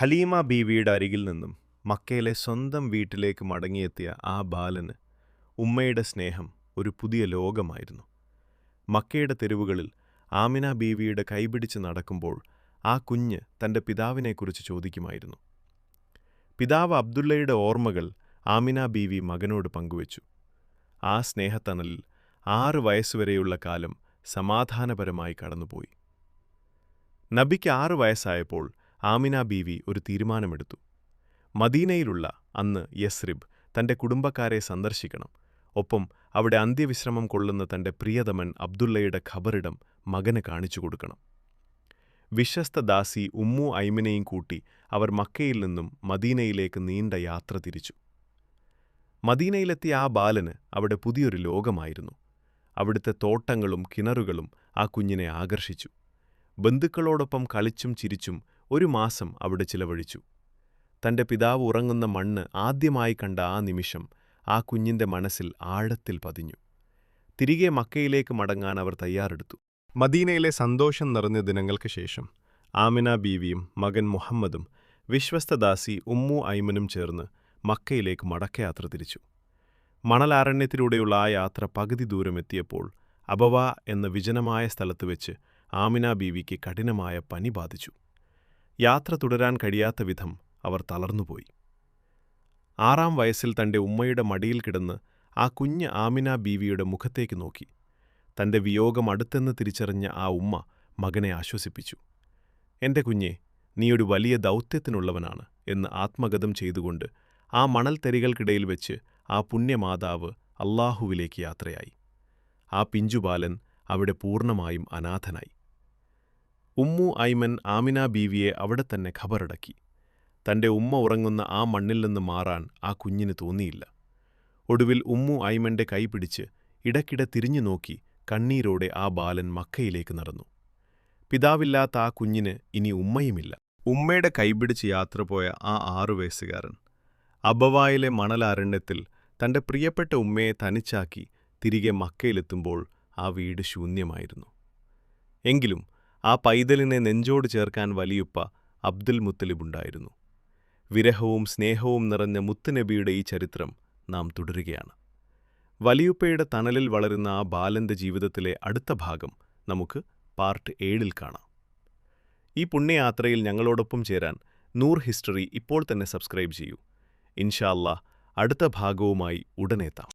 ഹലീമ ബീവിയുടെ അരികിൽ നിന്നും മക്കയിലെ സ്വന്തം വീട്ടിലേക്ക് മടങ്ങിയെത്തിയ ആ ബാലന് ഉമ്മയുടെ സ്നേഹം ഒരു പുതിയ ലോകമായിരുന്നു. മക്കയുടെ തെരുവുകളിൽ ആമിന ബീവിയുടെ കൈപിടിച്ച് നടക്കുമ്പോൾ ആ കുഞ്ഞ് തൻ്റെ പിതാവിനെക്കുറിച്ച് ചോദിക്കുമായിരുന്നു. പിതാവ് അബ്ദുള്ളയുടെ ഓർമ്മകൾ ആമിന ബീവി മകനോട് പങ്കുവച്ചു. ആ സ്നേഹത്തണലിൽ 6 വയസ്സുവരെയുള്ള കാലം സമാധാനപരമായി കടന്നുപോയി. നബിക്ക് 6 വയസ്സായപ്പോൾ ആമിന ബീവി ഒരു തീരുമാനമെടുത്തു. മദീനയിലുള്ള അന്ന് യസ്രിബ് തൻ്റെ കുടുംബക്കാരെ സന്ദർശിക്കണം. ഒപ്പം അവിടെ അന്ത്യവിശ്രമം കൊള്ളുന്ന തൻ്റെ പ്രിയതമൻ അബ്ദുള്ളയുടെ ഖബറിടം മകന് കാണിച്ചു കൊടുക്കണം. വിശ്വസ്ത ദാസി ഉമ്മു ഐമിനെയും കൂട്ടി അവർ മക്കയിൽ നിന്നും മദീനയിലേക്ക് നീണ്ട യാത്ര തിരിച്ചു. മദീനയിലെത്തിയ ആ ബാലന് അവിടെ പുതിയൊരു ലോകമായിരുന്നു. അവിടുത്തെ തോട്ടങ്ങളും കിണറുകളും ആ കുഞ്ഞിനെ ആകർഷിച്ചു. ബന്ധുക്കളോടൊപ്പം കളിച്ചും ചിരിച്ചും 1 മാസം അവിടെ ചിലവഴിച്ചു. തൻ്റെ പിതാവ് ഉറങ്ങുന്ന മണ്ണ് ആദ്യമായി കണ്ട ആ നിമിഷം ആ കുഞ്ഞിൻ്റെ മനസ്സിൽ ആഴത്തിൽ പതിഞ്ഞു. തിരികെ മക്കയിലേക്ക് മടങ്ങാൻ അവർ തയ്യാറെടുത്തു. മദീനയിലെ സന്തോഷം നിറഞ്ഞ ദിനങ്ങൾക്ക് ശേഷം ആമിന ബീവിയും മകൻ മുഹമ്മദും വിശ്വസ്തദാസി ഉമ്മു ഐമനും ചേർന്ന് മക്കയിലേക്ക് മടക്കയാത്ര തിരിച്ചു. മണലാരണ്യത്തിലൂടെയുള്ള ആ യാത്ര പകുതി ദൂരമെത്തിയപ്പോൾ അബവ എന്ന വിജനമായ സ്ഥലത്ത് വെച്ച് ആമിന ബീവിക്ക് കഠിനമായ പനി ബാധിച്ചു. യാത്ര തുടരാൻ കഴിയാത്ത വിധം അവർ തളർന്നുപോയി. 6-ാം വയസ്സിൽ തൻ്റെ ഉമ്മയുടെ മടിയിൽ കിടന്ന് ആ കുഞ്ഞ് ആമിന ബീവിയുടെ മുഖത്തേക്ക് നോക്കി. തൻ്റെ വിയോഗം അടുത്തെന്ന് തിരിച്ചറിഞ്ഞ ആ ഉമ്മ മകനെ ആശ്വസിപ്പിച്ചു. എൻ്റെ കുഞ്ഞെ, നീയൊരു വലിയ ദൗത്യത്തിനുള്ളവനാണ് എന്ന് ആത്മഗതം ചെയ്തുകൊണ്ട് ആ മണൽത്തരികൾക്കിടയിൽ വെച്ച് ആ പുണ്യമാതാവ് അല്ലാഹുവിലേക്ക് യാത്രയായി. ആ പിഞ്ചുബാലൻ അവിടെ പൂർണ്ണമായും അനാഥനായി. ഉമ്മു ഐമൻ ആമിന ബീവിയെ അവിടെ തന്നെ ഖബറടക്കി. തൻ്റെ ഉമ്മ ഉറങ്ങുന്ന ആ മണ്ണിൽ നിന്ന് മാറാൻ ആ കുഞ്ഞിന് തോന്നിയില്ല. ഒടുവിൽ ഉമ്മു ഐമൻ്റെ കൈ പിടിച്ച് ഇടയ്ക്കിടെ തിരിഞ്ഞു നോക്കി കണ്ണീരോടെ ആ ബാലൻ മക്കയിലേക്ക് നടന്നു. പിതാവില്ലാത്ത ആ കുഞ്ഞിന് ഇനി ഉമ്മയുമില്ല. ഉമ്മയുടെ കൈപിടിച്ച് യാത്ര പോയ ആ 6 വയസ്സുകാരൻ അബവായിലെ മണലാരണ്യത്തിൽ തൻ്റെ പ്രിയപ്പെട്ട ഉമ്മയെ തനിച്ചാക്കി തിരികെ മക്കയിലെത്തുമ്പോൾ ആ വീട് ശൂന്യമായിരുന്നു. എങ്കിലും ആ പൈതലിനെ നെഞ്ചോട് ചേർക്കാൻ വലിയുപ്പ അബ്ദുൽ മുത്തലിബുണ്ടായിരുന്നു. വിരഹവും സ്നേഹവും നിറഞ്ഞ മുത്തുനബിയുടെ ഈ ചരിത്രം നാം തുടരുകയാണ്. വലിയുപ്പയുടെ തണലിൽ വളരുന്ന ആ ബാലൻ്റെ ജീവിതത്തിലെ അടുത്ത ഭാഗം നമുക്ക് പാർട്ട് 7-ൽ കാണാം. ഈ പുണ്യയാത്രയിൽ ഞങ്ങളോടൊപ്പം ചേരാൻ നൂർ ഹിസ്റ്ററി ഇപ്പോൾ തന്നെ സബ്സ്ക്രൈബ് ചെയ്യൂ. ഇൻഷാ അല്ലാഹ് അടുത്ത ഭാഗവുമായി ഉടനെത്താം.